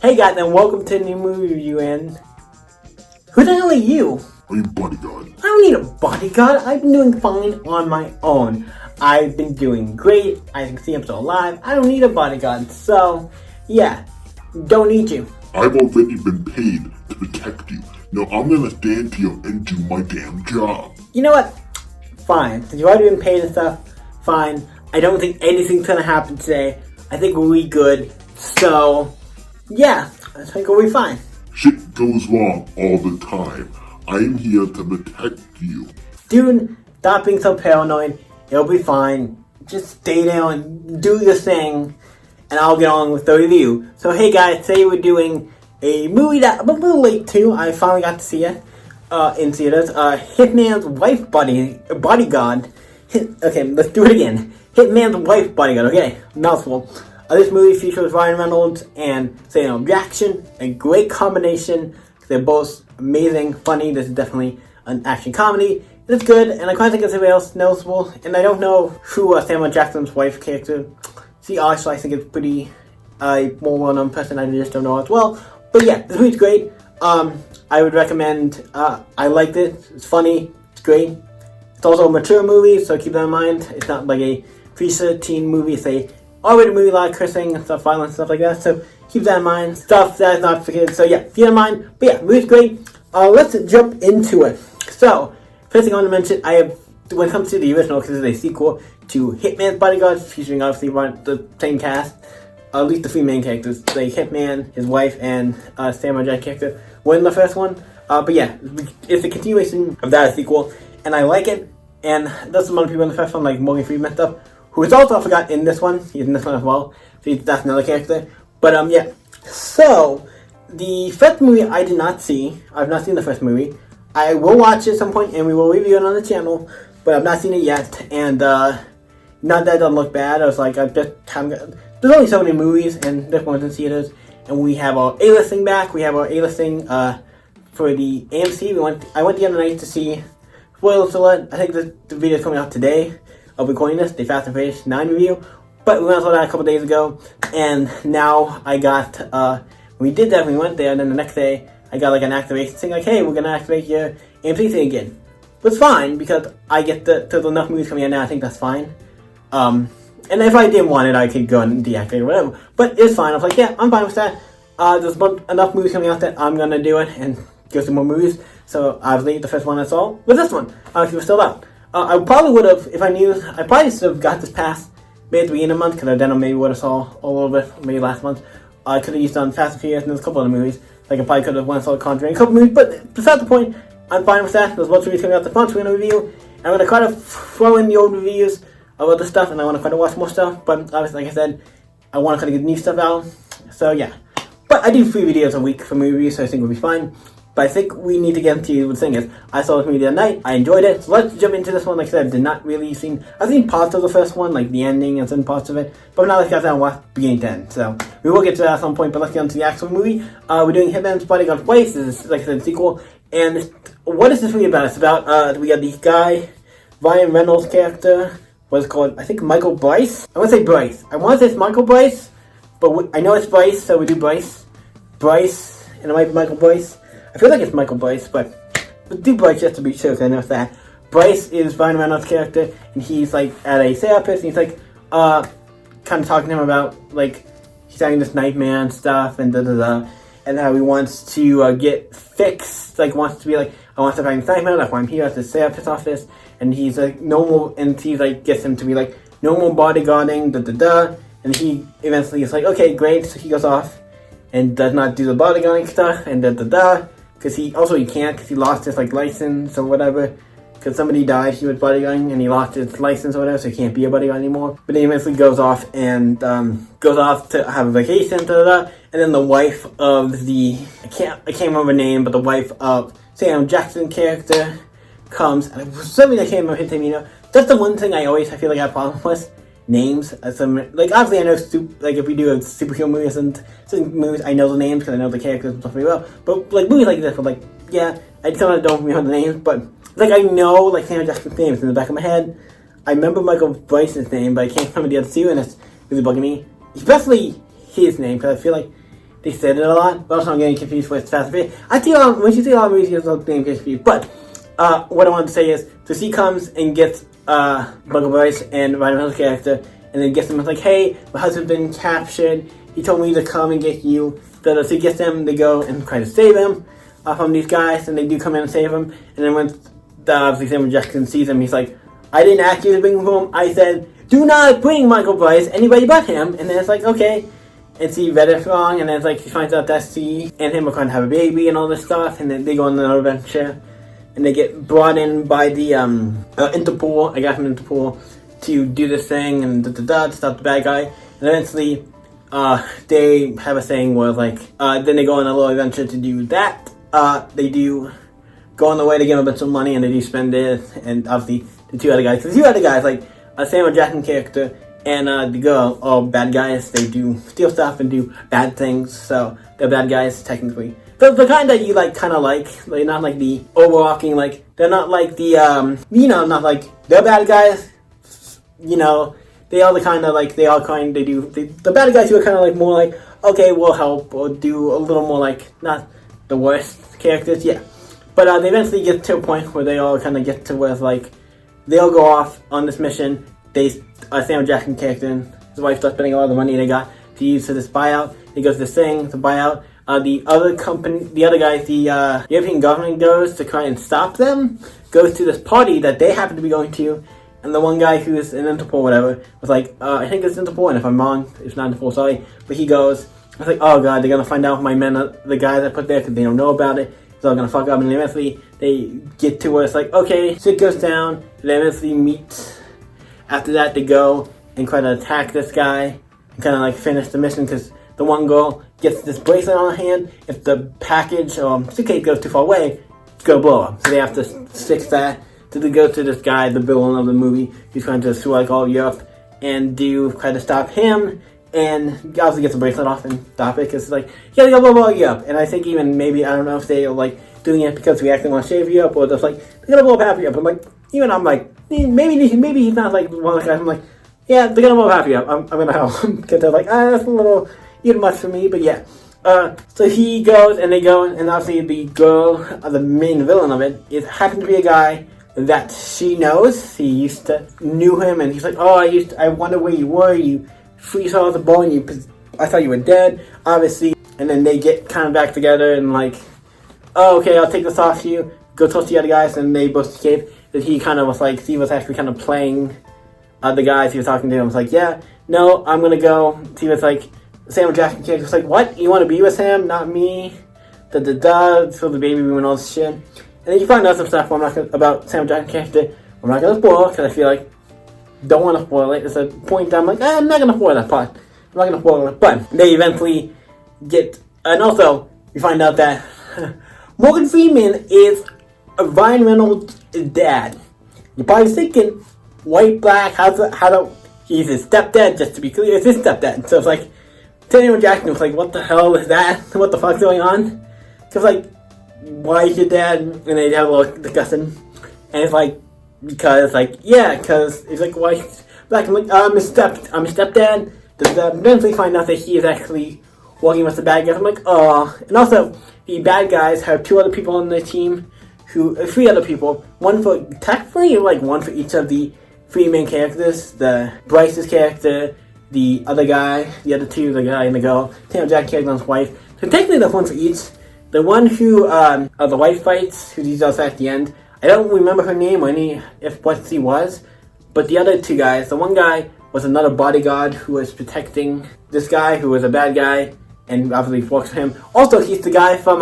Hey guys, and welcome to a new movie review. And who the hell are you? I'm bodyguard. I don't need a bodyguard. I've been doing fine on my own. I've been doing great. I can see I'm still alive. I don't need a bodyguard. So, yeah, don't need you. I've already been paid to protect you. Now I'm gonna stand here and do my damn job. You know what? Fine. Since you've already been paid and stuff, fine. I don't think anything's gonna happen today. I think we'll be good. So, yeah, I think we'll be fine. Shit goes wrong all the time. I'm here to protect you. Dude, stop being so paranoid. It'll be fine. Just stay down and do your thing, and I'll get on with the review. So hey guys, today we're doing a movie that I'm a little late to. I finally got to see it in theaters. Hitman's Wife Bodyguard. Okay, let's do it again. Hitman's Wife Bodyguard. Okay, mouthful. This movie features Ryan Reynolds and Samuel Jackson. A great combination. They're both amazing, funny. This is definitely an action comedy. It's good, and I can't think of somebody else noticeable. And I don't know who Samuel Jackson's wife character. See, actually, I think it's pretty more well-known person. I just don't know as well. But yeah, this movie's great. I would recommend. I liked it. It's funny. It's great. It's also a mature movie, so keep that in mind. It's not like a pre-13 movie. It's a R-rated movie, a lot of cursing and stuff, violence, stuff like that. So keep that in mind. Stuff that is not for kids. So yeah, keep that in mind. But yeah, movie's great. Let's jump into it. So first thing I want to mention, when it comes to the original, because it's a sequel to Hitman's Bodyguard, featuring obviously the same cast, at least the three main characters, the Hitman, his wife, and Samuel Jackson character were in the first one. But yeah, it's a continuation of that sequel, and I like it. And there's some other people in the first one, like Morgan Freeman stuff, who is also, I forgot, in this one. He's in this one as well. So that's another character. But yeah. So the first movie I did not see. I've not seen the first movie. I will watch it at some point, and we will review it on the channel. But I've not seen it yet. And not that it doesn't look bad. I was like, I just haven't. There's only so many movies, and this one's in theaters. And we have our A-listing back. We have our A-listing for the AMC. I went the other night to see. Spoilers alert. I think the video is coming out today. Of recording this, the Fast and Furious 9 review. But we went and saw that a couple days ago. And now I got. We did that. We went there, and then the next day I got like an activation saying like, "Hey, we're gonna activate your AMC thing again." But it's fine because I get there's enough movies coming out now. I think that's fine. And if I didn't want it, I could go and deactivate or whatever. But it's fine. I was like, yeah, I'm fine with that. There's enough movies coming out that I'm gonna do it and go through more movies. So obviously the first one I saw was this one. It was still out. I probably would have, if I knew, I probably should have got this pass maybe at the beginning of the month, because then I maybe would have saw a little bit, maybe last month. I could have used on Fast and Furious, and there's a couple other movies. Like I probably could have went and saw The Conjuring, a couple movies, but besides the point, I'm fine with that. There's lots of movies coming out this month we're going to review. I'm going to kind of throw in the old reviews of other stuff, and I want to kind of watch more stuff, but obviously, like I said, I want to kind of get new stuff out. So yeah. But I do 3 videos a week for movie reviews, so I think we'll be fine. But I think we need to get into what the thing is. I saw this movie the other night. I enjoyed it. So let's jump into this one. Like I said, I've seen parts of the first one, like the ending and some parts of it. But now let's get down watch beginning to end. So we will get to that at some point. But let's get into the actual movie. We're doing Hitman's Bodyguard Wife. This is, like I said, a sequel. And what is this movie about? It's about we got the guy, Ryan Reynolds' character. What's it called? I think Michael Bryce. I want to say Bryce. I want to say it's Michael Bryce, but I know it's Bryce, so we do Bryce, and it might be Michael Bryce. I feel like it's Michael Bryce, but do Bryce just to be sure, because I know it's that. Bryce is Ryan Reynolds' character, and he's like at a therapist, and he's like kind of talking to him about like he's having this nightmare and stuff, and and how he wants to get fixed, like wants to be like, I want to stop having this nightmare, that's why I'm here at this therapist office, and he's like normal, and he like gets him to be like normal bodyguarding, and he eventually is like, okay, great, so he goes off and does not do the bodyguarding stuff, and because he can't, because he lost his like license or whatever, because somebody died, he was bodyguarding, and he lost his license or whatever, so he can't be a bodyguard anymore. But then he eventually goes off to have a vacation, and then the wife of I can't remember her name, but the wife of Samuel Jackson character comes, and something that came up hit him, that's the one thing I feel like I have a problem with. Names, like obviously I know like if we do a superhero movies and certain movies, I know the names because I know the characters and stuff really well. But like movies like this, but like yeah, I kind of don't remember the names, but like I know like Samuel Jackson's names in the back of my head. I remember Michael Bryce's name, but I can't remember the other two, and it's really bugging me. Especially his name, because I feel like they said it a lot, but also I'm getting confused with Fast and Furious. I see when you see a lot of movies, you're getting confused. But what I wanted to say is, so she comes and gets Michael Bryce and Ryan Reynolds' character, and then gets them. It's like, hey, my husband's been captured. He told me to come and get you. So she gets them to go and try to save him from these guys, and they do come in and save him. And then when obviously Samuel Jackson sees him, he's like, I didn't ask you to bring him home. I said, do not bring Michael Bryce, anybody but him. And then it's like, okay. And she read it wrong, and then it's like she finds out that she and him are going to have a baby and all this stuff, and then they go on another adventure, and they get brought in by the Interpol, a guy from Interpol, to do this thing and to stop the bad guy. And eventually, they have a thing where like, then they go on a little adventure to do that. They do go on the way to give him a bunch of money, and they do spend it, and obviously the two other guys, like a Samuel Jackson character and the girl, all bad guys. They do steal stuff and do bad things, so they're bad guys technically. So the kind that you like, kind of like, not like the overwalking, like they're not like the not like they're bad guys. They all the kind of like the bad guys who are kind of like more like, okay, we'll help, or do a little more like not the worst characters, yeah. But they eventually get to a point where they all kind of get to where like they all go off on this mission. Samuel Jackson character and his wife start spending all the money they got to use for this buyout. He goes to this thing to buy out. The other guys, the European government goes to try and stop them, goes to this party that they happen to be going to, and the one guy who's in Interpol, whatever, was like, I think it's Interpol, and if I'm wrong, it's not Interpol, sorry, but he goes, I was like, oh god, they're gonna find out my men are the guys I put there because they don't know about it, it's all gonna fuck up, and eventually they get to where it's like, okay, shit goes down, and they eventually meet. After that, they go and try to attack this guy and kind of like finish the mission because the one girl gets this bracelet on her hand. If the package or suitcase goes too far away, it's gonna blow up. So they have to fix that. So they go to this guy, the villain of the movie, who's trying to sue like all Europe and try to stop him. And he also gets the bracelet off and stop it because it's like, yeah, they're gonna blow Europe. And I think even maybe, I don't know if they are like doing it because we actually want to save Europe or just like, they're gonna blow up half Europe. I'm like, even I'm like, maybe he's not like one of the guys. I'm like, yeah, they're gonna blow half you up. I'm gonna help him because they're like, that's a little even much for me. But yeah, so he goes and they go, and obviously the girl, the main villain of it, happens to be a guy that she knows. He knew him, and he's like, oh, I wonder where you were. You freeze all the ball, and I thought you were dead, obviously. And then they get kind of back together and like, oh, okay, I'll take this off you. Go talk to the other guys, and they both escape. That he kind of was like, he was actually kind of playing the guys he was talking to. I was like, yeah, no, I'm gonna go. He was like, Samuel Jackson character was like, what? You want to be with him, not me? So the baby room and all this shit. And then you find out some stuff about Samuel Jackson character. I'm not gonna spoil because I feel like don't want to spoil it. It's a point that I'm like, I'm not gonna spoil that part. I'm not gonna spoil it. But they eventually get, and also you find out that Morgan Freeman is Ryan Reynolds' dad. You're probably thinking, white, black, he's his stepdad, just to be clear, it's his stepdad. So it's like, Samuel Jackson was like, what the hell is that? What the fuck's going on? Because like, why is your dad? And they have a little discussion. And it's like, because like, yeah, because it's like, why black? I'm like, I'm his stepdad. Does that eventually find out that he is actually working with the bad guys? I'm like, oh. And also, the bad guys have two other people on their team. Three other people, one for each of the three main characters, the Bryce's character, the other guy, the other two, the guy and the girl, Samuel Jackson character and his wife. So technically there's one for each. The one who the wife fights, who he does at the end, I don't remember her name or what she was, but the other two guys, the one guy was another bodyguard who was protecting this guy who was a bad guy and obviously works for him. Also, he's the guy from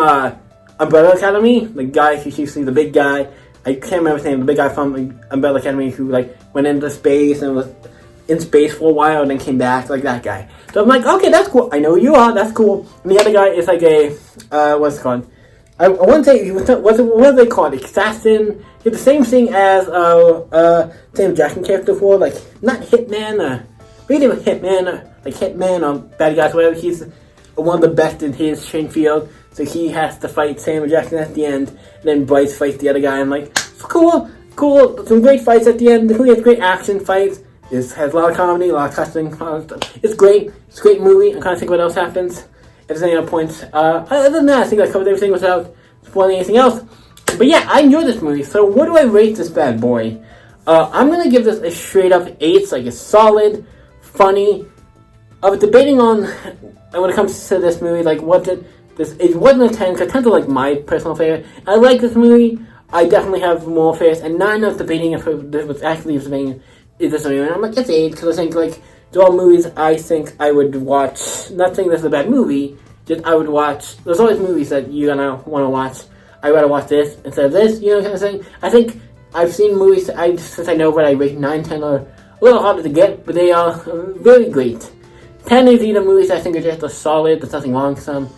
Umbrella Academy, the guy who's usually the big guy. I can't remember his name. The big guy from Umbrella Academy who like went into space and was in space for a while and then came back, like that guy. So I'm like, okay, that's cool. I know who you are. That's cool. And the other guy is like a what's it called? I wouldn't say what are they called? Assassin. He's the same thing as Samuel Jackson character for like not hitman. Maybe hitman, like hitman or bad guys, whatever. He's one of the best in his train field. So he has to fight Samuel Jackson at the end, and then Bryce fights the other guy. I'm like, cool, some great fights at the end. He has great action fights. It has a lot of comedy, a lot of cussing. It's great. It's a great movie. I'm trying to think what else happens. there's any other points. Other than that, I think I covered everything without spoiling anything else. But yeah, I enjoyed this movie. So what do I rate this bad boy? I'm gonna give this a straight up 8. It's like a solid, funny. I was debating on when it comes to this movie, like it wasn't a 10 because 10's like my personal favorite. I like this movie. I definitely have more favorites, and 9 I was debating if it was actually debating is this movie, and I'm like it's 8 because I think like they're all movies I think I would watch. Not saying this is a bad movie, just I would watch. There's always movies that you're gonna want to watch. I'd rather watch this instead of this, you know, kind of thing. I think I've seen movies since I know what I rate 9, 10 are a little harder to get, but they are very great. 10 is either movies I think are just a solid, there's nothing wrong with them,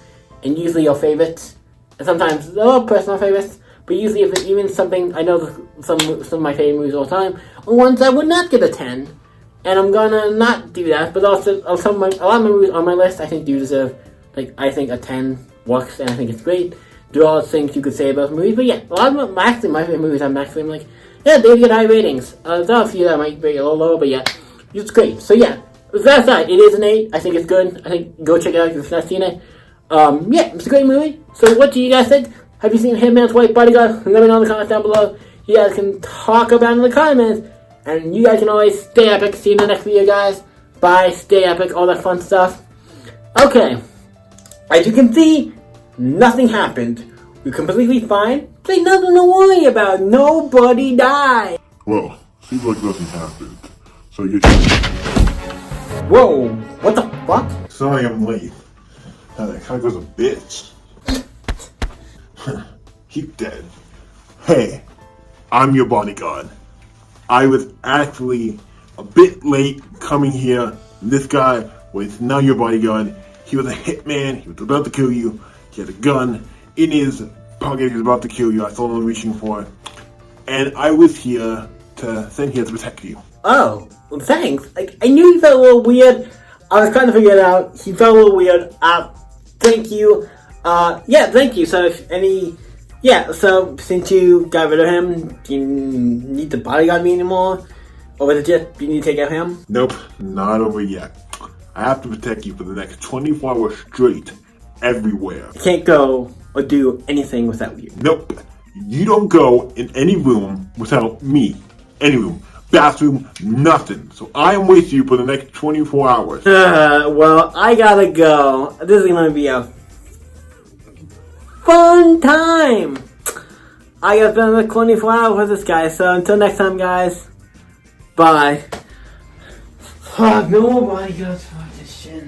and usually your favorites. And sometimes they're all personal favorites, but usually if it's even something, I know some of my favorite movies all the time are ones I would not give a 10. And I'm gonna not do that, but also a lot of my movies on my list I think do deserve, like, I think a 10 works, and I think it's great. There are things you could say about movies, but yeah, a lot of my favorite movies I'm like, yeah, they get high ratings. There are a few that might rate a little lower, but yeah, it's great. So yeah, that's that. It is an 8. I think it's good. I think go check it out if you've not seen it. Yeah, it's a great movie. So what do you guys think? Have you seen Hitman's White Bodyguard? Let me know in the comments down below. You guys can talk about it in the comments. And you guys can always stay epic. See you in the next video, guys. Bye, stay epic, all that fun stuff. Okay. As you can see, nothing happened. We're completely fine. There's nothing to worry about. Nobody died. Well, seems like nothing happened. So you Whoa, what the fuck? Sorry I'm late. That guy was a bitch. He's dead. Hey, I'm your bodyguard. I was actually a bit late coming here. This guy was not your bodyguard. He was a hitman. He was about to kill you. He had a gun in his pocket. He was about to kill you. I saw him reaching for it. And I was here to send here to protect you. Oh, well, thanks. Like, I knew he felt a little weird. I was trying to figure it out. He felt a little weird. Thank you. Yeah, thank you. So so since you got rid of him, do you need the bodyguard me anymore? Or was it just you need to take out him? Nope, not over yet. I have to protect you for the next 24 hours straight, everywhere. I can't go or do anything without you. Nope. You don't go in any room without me. Any room. Bathroom, nothing. So I am with you for the next 24 hours. Well, I gotta go. This is gonna be a fun time. I gotta spend another 24 hours with this guy. So until next time, guys. Bye. Fuck, no more bodyguards. Fuck this shit.